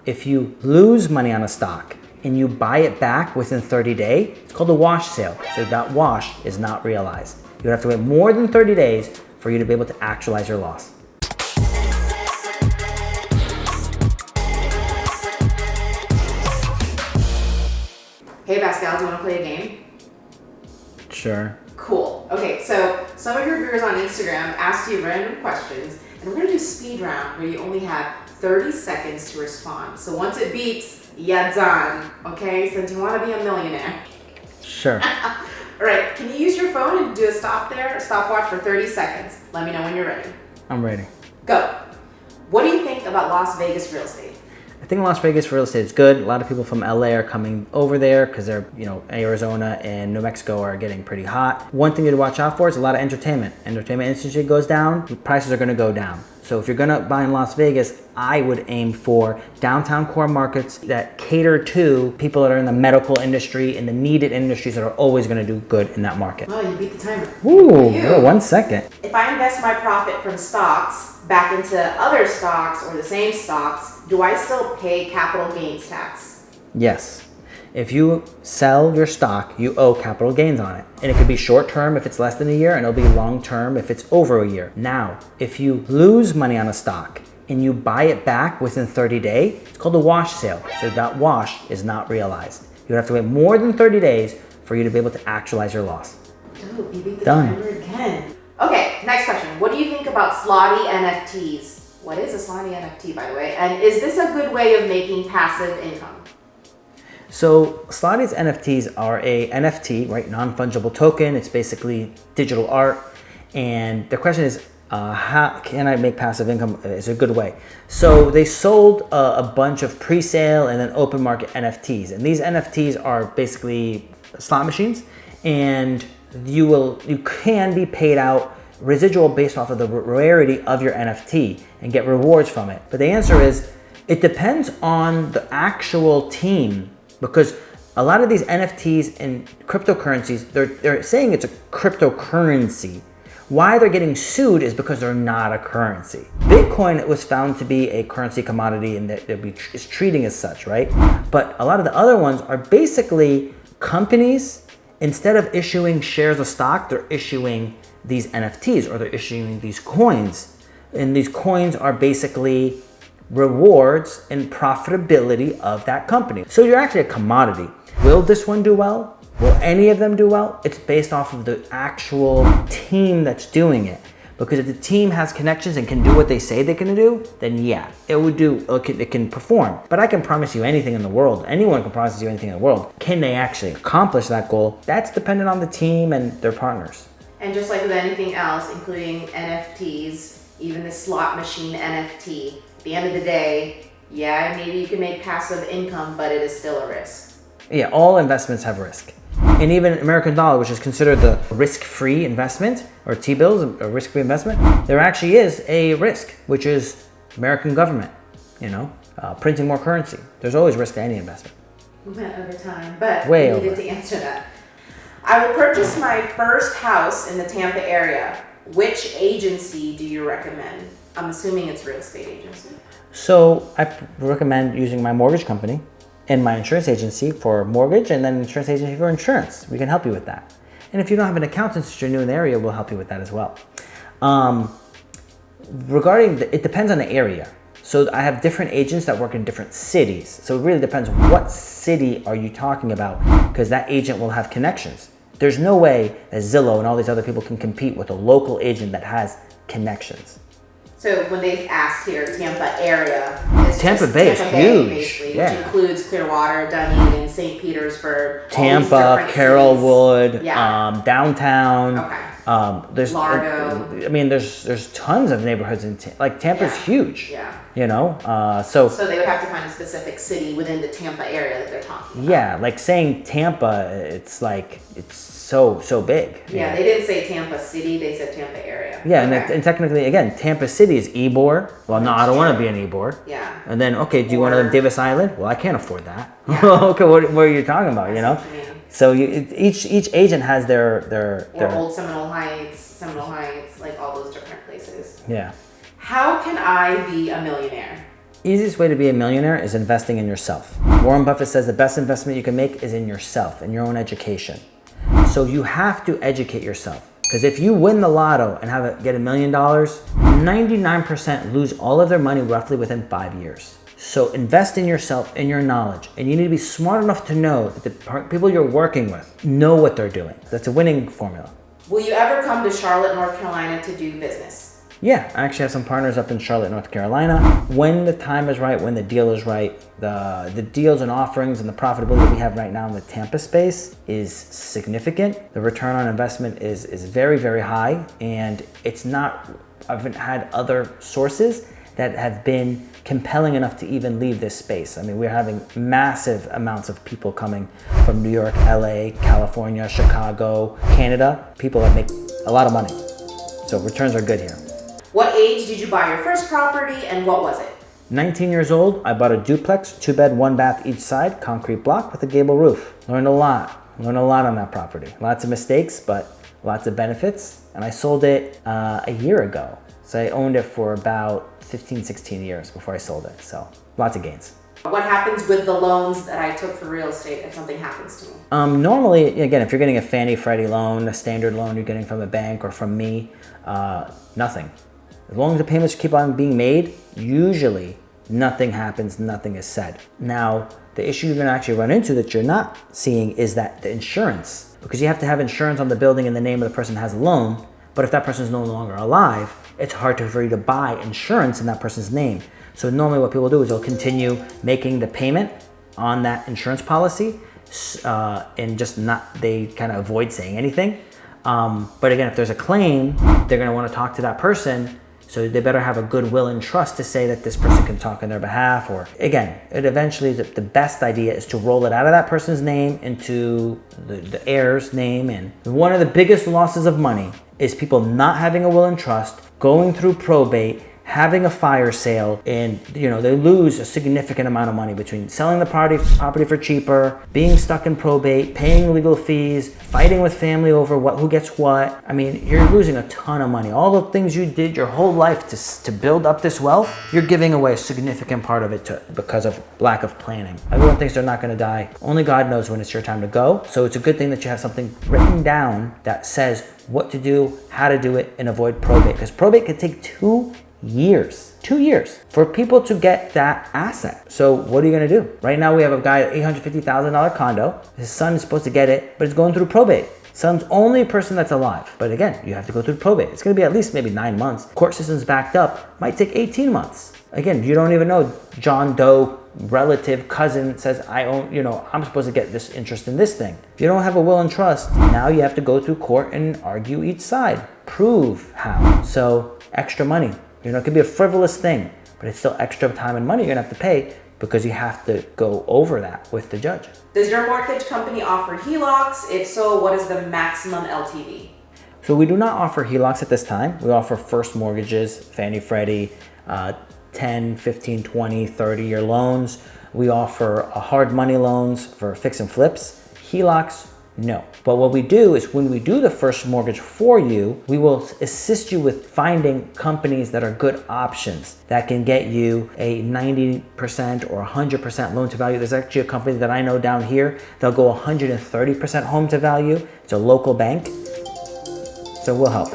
If you lose money on a stock and you buy it back within 30 days, it's called a wash sale. So that wash is not realized. You would have to wait more than 30 days for you to be able to actualize your loss. Hey Baskal, do you want to play a game? Sure. Cool. Okay, so some of your viewers on Instagram asked you random questions, and we're going to do speed round where you only have 30 seconds to respond. So once it beeps, you're done. Okay, since you want to be a millionaire. Sure. All right, can you use your phone and do a stopwatch for 30 seconds? Let me know when you're ready. I'm ready. Go. What do you think about Las Vegas real estate? I think Las Vegas real estate is good. A lot of people from LA are coming over there because they're, Arizona and New Mexico are getting pretty hot. One thing to watch out for is a lot of entertainment. Entertainment industry goes down, prices are going to go down. So if you're going to buy in Las Vegas, I would aim for downtown core markets that cater to people that are in the medical industry and the needed industries that are always going to do good in that market. Oh, you beat the timer. Ooh, 1 second. If I invest my profit from stocks back into other stocks or the same stocks, do I still pay capital gains tax? Yes. If you sell your stock, you owe capital gains on it. And it could be short term if it's less than a year, and it'll be long term if it's over a year. Now, if you lose money on a stock and you buy it back within 30 days, it's called a wash sale. So that wash is not realized. You would have to wait more than 30 days for you to be able to actualize your loss. Oh, you beat the timer again. Okay, next question. What do you think about Slotie NFTs? What is a Slotie NFT, by the way? And is this a good way of making passive income? So Slotie's NFTs are a NFT, right? Non-fungible token. It's basically digital art. And the question is, how can I make passive income? Is a good way. So they sold a bunch of pre-sale and then open market NFTs. And these NFTs are basically slot machines. And you can be paid out residual based off of the rarity of your NFT and get rewards from it. But the answer is, it depends on the actual team, because a lot of these NFTs and cryptocurrencies, they're saying it's a cryptocurrency. Why they're getting sued is because they're not a currency. Bitcoin was found to be a currency commodity and that is treating as such, right? But a lot of the other ones are basically companies, instead of issuing shares of stock, they're issuing these NFTs or they're issuing these coins. And these coins are basically rewards and profitability of that company. So you're actually a commodity. Will this one do well? Will any of them do well? It's based off of the actual team that's doing it. Because if the team has connections and can do what they say they can do, then yeah, it can perform. But I can promise you anything in the world. Anyone can promise you anything in the world. Can they actually accomplish that goal? That's dependent on the team and their partners. And just like with anything else, including NFTs, even the slot machine NFT, at the end of the day, yeah, maybe you can make passive income, but it is still a risk. Yeah, all investments have risk. And even American dollar, which is considered the risk-free investment, or T-bills, a risk-free investment, there actually is a risk, which is American government, printing more currency. There's always risk to any investment. We went over time, but Way we needed to answer that. I will purchase my first house in the Tampa area. Which agency do you recommend? I'm assuming it's real estate agency. So I recommend using my mortgage company and my insurance agency for mortgage, and then insurance agency for insurance. We can help you with that. And if you don't have an accountant, since you're new in the area, we'll help you with that as well. It depends on the area. So I have different agents that work in different cities. So it really depends what city are you talking about, because that agent will have connections. There's no way that Zillow and all these other people can compete with a local agent that has connections. So when they asked here, Tampa area, it's Tampa Bay is huge, basically, yeah. Which includes Clearwater, Dunedin, St. Petersburg, Tampa, Carrollwood, yeah. Downtown. Okay. There's Largo. There's tons of neighborhoods in Tampa's huge. Yeah. So they would have to find a specific city within the Tampa area that they're talking about. Yeah, like saying Tampa, it's so big. Yeah, they didn't say Tampa City, they said Tampa area. Yeah, okay. and technically, again, Tampa City is Ybor. Well, no, I don't want to be in Ybor. Yeah. And then, okay, do you want to live in Davis Island? Well, I can't afford that. Yeah. Okay, what are you talking about, That's what you mean. So each agent has their Old Seminole Heights, like all those different places. Yeah. How can I be a millionaire? Easiest way to be a millionaire is investing in yourself. Warren Buffett says the best investment you can make is in yourself, in your own education. So you have to educate yourself. Because if you win the lotto and get $1 million, 99% lose all of their money roughly within 5 years. So invest in yourself, in your knowledge, and you need to be smart enough to know that the people you're working with know what they're doing. That's a winning formula. Will you ever come to Charlotte, North Carolina to do business? Yeah, I actually have some partners up in Charlotte, North Carolina. When the time is right, when the deal is right, the deals and offerings and the profitability that we have right now in the Tampa space is significant. The return on investment is very, very high, and it's not, I've had other sources that have been compelling enough to even leave this space. I mean, we're having massive amounts of people coming from New York, LA, California, Chicago, Canada, people that make a lot of money. So returns are good here. What age did you buy your first property and what was it? 19 years old, I bought a duplex, 2-bed, 1-bath each side, concrete block with a gable roof. Learned a lot on that property. Lots of mistakes, but lots of benefits. And I sold it a year ago. So I owned it for about 15, 16 years before I sold it. So lots of gains. What happens with the loans that I took for real estate if something happens to me? Normally, again, if you're getting a Fannie Freddie loan, a standard loan you're getting from a bank or from me, nothing. As long as the payments keep on being made, usually nothing happens, nothing is said. Now, the issue you're gonna actually run into that you're not seeing is that the insurance, because you have to have insurance on the building in the name of the person who has a loan, but if that person is no longer alive, it's hard for you to buy insurance in that person's name. So normally what people do is they'll continue making the payment on that insurance policy and they kind of avoid saying anything. But again, if there's a claim, they're gonna wanna talk to that person. So they better have a good will and trust to say that this person can talk on their behalf. Or again, the best idea is to roll it out of that person's name into the heir's name. And one of the biggest losses of money is people not having a will and trust, going through probate, having a fire sale, and they lose a significant amount of money between selling the property for cheaper, being stuck in probate, paying legal fees, fighting with family over who gets what. I mean, you're losing a ton of money. All the things you did your whole life to build up this wealth, you're giving away a significant part of it because of lack of planning. Everyone thinks they're not gonna die. Only God knows when it's your time to go. So it's a good thing that you have something written down that says what to do, how to do it, and avoid probate. Because probate could take 2 years for people to get that asset. So what are you gonna do? Right now we have a guy at $850,000 condo. His son is supposed to get it, but it's going through probate. Son's only person that's alive. But again, you have to go through probate. It's gonna be at least maybe 9 months. Court system's backed up, might take 18 months. Again, you don't even know. John Doe, relative, cousin says, I'm supposed to get this interest in this thing. If you don't have a will and trust, now you have to go through court and argue each side. Prove how. So extra money. It could be a frivolous thing, but it's still extra time and money you're gonna have to pay because you have to go over that with the judge. Does your mortgage company offer HELOCs? If so, what is the maximum LTV? So we do not offer HELOCs at this time. We offer first mortgages, Fannie, Freddie, 10, 15, 20, 30-year loans. We offer hard money loans for fix and flips. HELOCs, no. But what we do is when we do the first mortgage for you, we will assist you with finding companies that are good options that can get you a 90% or 100% loan to value. There's actually a company that I know down here. They'll go 130% home to value. It's a local bank. So we'll help.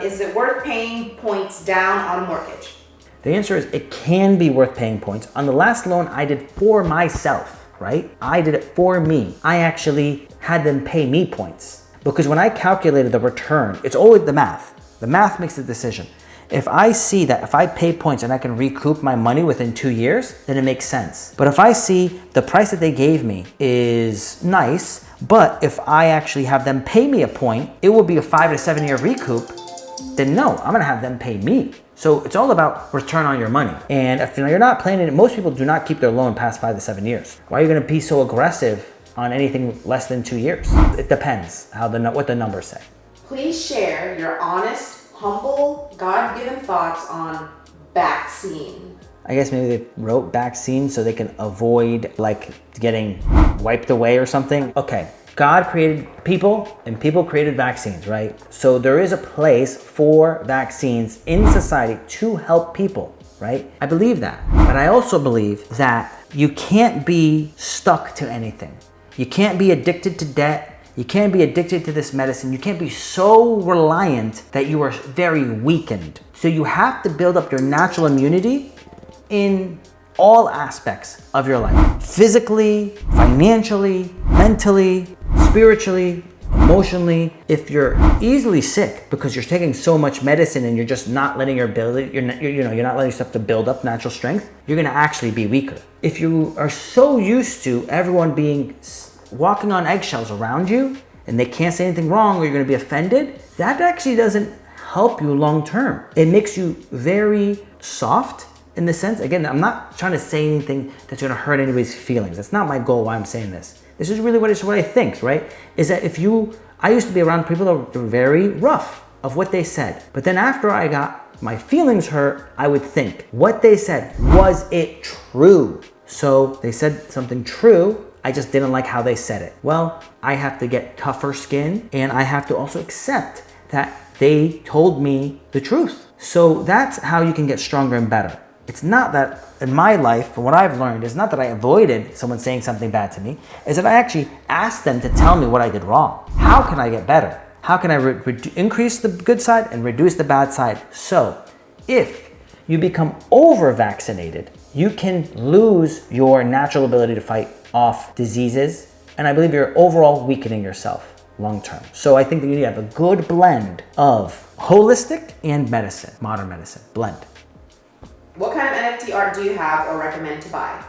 Is it worth paying points down on a mortgage? The answer is it can be worth paying points. On the last loan I did for myself, right? I did it for me. I actually had them pay me points because when I calculated the return, it's always the math. The math makes the decision. If I see that if I pay points and I can recoup my money within 2 years, then it makes sense. But if I see the price that they gave me is nice, but if I actually have them pay me a point, it will be a 5 to 7 year recoup, then no, I'm gonna have them pay me. So it's all about return on your money. And if you're not planning it, most people do not keep their loan past 5 to 7 years. Why are you gonna be so aggressive on anything less than 2 years? It depends what the numbers say. Please share your honest, humble, God-given thoughts on vaccine. I guess maybe they wrote vaccine so they can avoid getting wiped away or something. Okay. God created people and people created vaccines, right? So there is a place for vaccines in society to help people. right? I believe that. But I also believe that you can't be stuck to anything. You can't be addicted to debt. You can't be addicted to this medicine. You can't be so reliant that you are very weakened. So you have to build up your natural immunity in all aspects of your life. Physically, financially, mentally, spiritually, emotionally. If you're easily sick because you're taking so much medicine and you're just not letting your ability, you're not letting yourself to build up natural strength, you're gonna actually be weaker. If you are so used to everyone walking on eggshells around you and they can't say anything wrong or you're gonna be offended, that actually doesn't help you long term. It makes you very soft in the sense, again, I'm not trying to say anything that's gonna hurt anybody's feelings. That's not my goal why I'm saying this. This is really what I think, right? Is that I used to be around people that were very rough of what they said. But then after I got my feelings hurt, I would think, what they said, was it true? So they said something true, I just didn't like how they said it. Well, I have to get tougher skin and I have to also accept that they told me the truth. So that's how you can get stronger and better. It's not that in my life, from what I've learned, it's not that I avoided someone saying something bad to me, is that I actually asked them to tell me what I did wrong. How can I get better? How can I increase the good side and reduce the bad side? So if you become over-vaccinated, you can lose your natural ability to fight off diseases, and I believe you're overall weakening yourself long term. So I think that you need to have a good blend of holistic and medicine, modern medicine, blend. What kind of NFT art do you have or recommend to buy?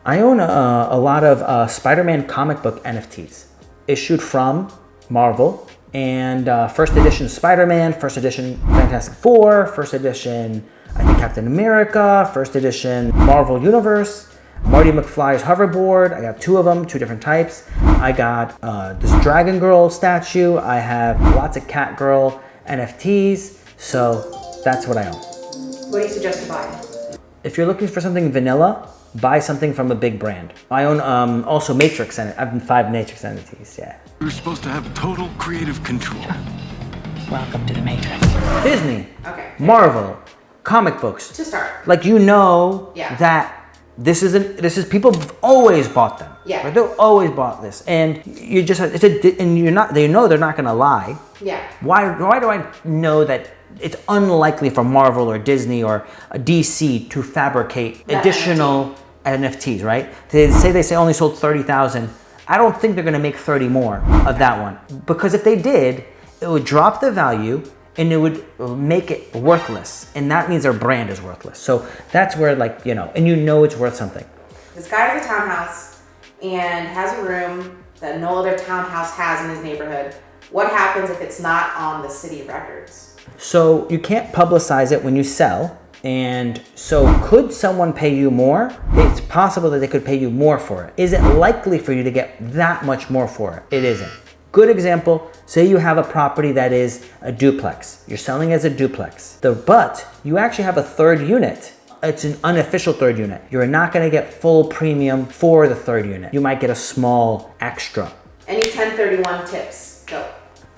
I own a lot of Spider-Man comic book NFTs issued from Marvel, and first edition Spider-Man, first edition Fantastic Four, first edition I think Captain America, first edition Marvel Universe, Marty McFly's hoverboard. I got 2 of them, 2 different types. I got this Dragon Girl statue. I have lots of Cat Girl NFTs. So that's what I own. What do you suggest to buy? If you're looking for something vanilla, buy something from a big brand. I own also Matrix, and I've been 5 Matrix NFTs, yeah. You're supposed to have total creative control. Welcome to the Matrix. Disney, Okay. Marvel, comic books. To start. Like Yeah. that this is people have always bought them. Yeah. Right? They've always bought this, and you just and you're not. They know they're not gonna lie. Yeah. Why do I know that it's unlikely for Marvel or Disney or a DC to fabricate That additional NFTs, right? They say only sold 30,000. I don't think they're gonna make 30 more of that one, because if they did, it would drop the value and it would make it worthless, and that means their brand is worthless. So that's where, like, and it's worth something. This guy has a townhouse and has a room that no other townhouse has in his neighborhood. What happens if it's not on the city records? So you can't publicize it when you sell. And so could someone pay you more? It's possible that they could pay you more for it. Is it likely for you to get that much more for it? It isn't. Good example, say you have a property that is a duplex. You're selling as a duplex. But you actually have a third unit. It's an unofficial third unit. You're not gonna get full premium for the third unit. You might get a small extra. Any 1031 tips? Go.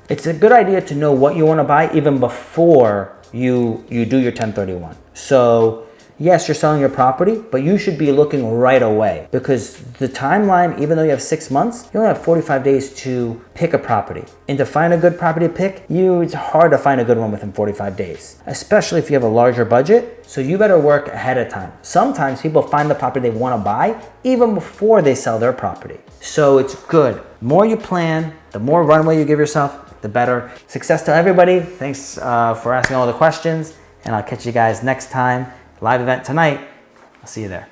It's a good idea to know what you wanna buy even before you do your 1031. So yes, you're selling your property, but you should be looking right away, because the timeline, even though you have 6 months, you only have 45 days to pick a property. And to find a good property to pick, it's hard to find a good one within 45 days, especially if you have a larger budget. So you better work ahead of time. Sometimes people find the property they want to buy even before they sell their property. So it's good. The more you plan, the more runway you give yourself, the better. Success to everybody. Thanks for asking all the questions, and I'll catch you guys next time. Live event tonight. I'll see you there.